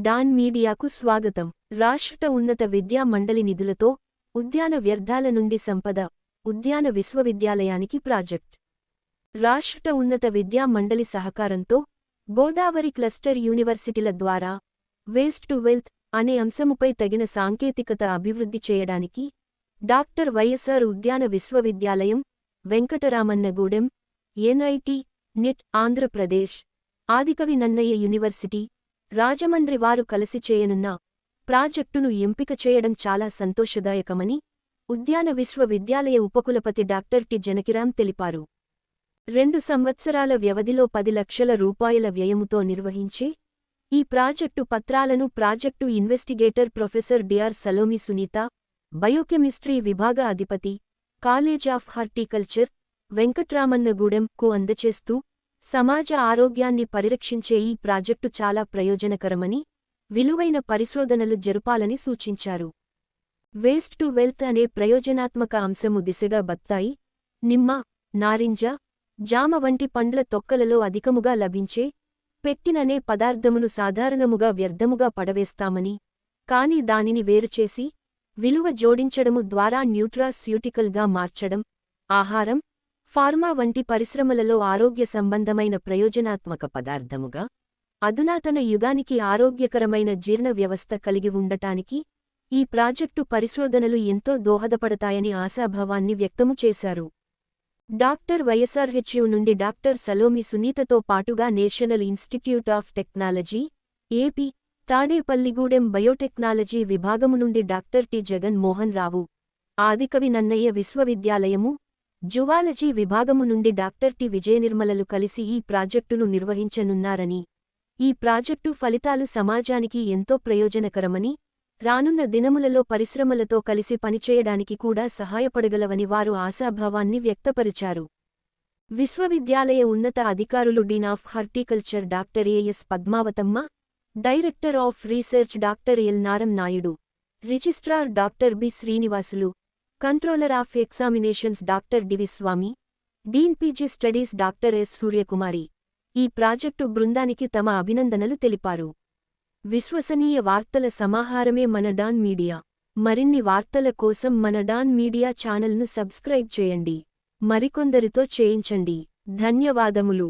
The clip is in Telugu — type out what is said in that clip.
డాన్ మీడియాకు స్వాగతం. రాష్ట్ర ఉన్నత విద్యా మండలి నిధులతో ఉద్యాన వ్యర్థాల నుండి సంపద ఉద్యాన విశ్వవిద్యాలయానికి ప్రాజెక్ట్. రాష్ట్ర ఉన్నత విద్యా మండలి సహకారంతో గోదావరి క్లస్టర్ యూనివర్సిటీల ద్వారా వేస్ట్ టు వెల్త్ అనే అంశముపై తగిన సాంకేతికత అభివృద్ధి చేయడానికి డాక్టర్ వైఎస్ఆర్ ఉద్యాన విశ్వవిద్యాలయం, Venkataramannagudem, NIT, NIT Andhra Pradesh, Adikavi Nannaya university, Rajahmundry వారు కలిసి చేయనున్న ప్రాజెక్టును ఎంపిక చేయడం చాలా సంతోషదాయకమని ఉద్యాన విశ్వవిద్యాలయ ఉపకులపతి డాక్టర్ టి జనకిరాం తెలిపారు. 2 సంవత్సరాల వ్యవధిలో 10 లక్షల రూపాయల వ్యయముతో నిర్వహించే ఈ ప్రాజెక్టు పత్రాలను project investigator professor Dr Salomi Sunitha, biochemistry విభాగ అధిపతి, కాలేజ్ ఆఫ్ హార్టికల్చర్, వెంకట్రామన్నగూడెం కు అందచేస్తూ సమాజ ఆరోగ్యాన్ని పరిరక్షించే ఈ ప్రాజెక్టు చాలా ప్రయోజనకరమని, విలువైన పరిశోధనలు జరుపాలని సూచించారు. వేస్ట్ టు వెల్త్ అనే ప్రయోజనాత్మక అంశము దిశగా బత్తాయి, నిమ్మ, నారింజ, జామ వంటి పండ్ల తొక్కలలో అధికముగా లభించే పెక్టిన్ పదార్థమును సాధారణముగా వ్యర్థముగా పడవేస్తామని, కాని దానిని వేరుచేసి విలువ జోడించడము ద్వారా న్యూట్రాస్యూటికల్గా మార్చడం, ఆహారం, ఫార్మా వంటి పరిశ్రమలలో ఆరోగ్య సంబంధమైన ప్రయోజనాత్మక పదార్థముగా అధునాతన యుగానికి ఆరోగ్యకరమైన జీర్ణ వ్యవస్థ కలిగి ఉండటానికి ఈ ప్రాజెక్టు పరిశోధనలు ఎంతో దోహదపడతాయని ఆశాభావాన్ని వ్యక్తము చేశారు. డాక్టర్ వైఎస్ఆర్హెచ్యు నుండి డాక్టర్ సలోమి సునీతతో పాటుగా national institute of technology, AP, Tadepalligudem biotechnology విభాగము నుండి డాక్టర్ టి జగన్ మోహన్ రావు, ఆదికవి నన్నయ్య విశ్వవిద్యాలయము, జువాలజీ విభాగము నుండి డాక్టర్ టి విజయనిర్మలలు కలిసి ఈ ప్రాజెక్టును నిర్వహించనున్నారని, ఈ ప్రాజెక్టు ఫలితాలు సమాజానికి ఎంతో ప్రయోజనకరమని, రానున్న దినములలో పరిశ్రమలతో కలిసి పనిచేయడానికి కూడా సహాయపడగలవని వారు ఆశాభావాన్ని వ్యక్తపరిచారు. విశ్వవిద్యాలయ ఉన్నత అధికారులు dean of horticulture doctor AS Padmavathamma, director of research doctor L Naram Naidu, registrar doctor B Srinivasulu, controller of examinations doctor D V Swamy, dean PG studies doctor S Suryakumari ఈ ప్రాజెక్టు బృందానికి తమ అభినందనలు తెలిపారు. విశ్వసనీయ వార్తల సమాహారమే మన డాన్ మీడియా. మరిన్ని వార్తల కోసం మన డాన్ మీడియా ఛానల్ను సబ్స్క్రైబ్ చేయండి. మరికొందరితో చేయించండి. ధన్యవాదములు.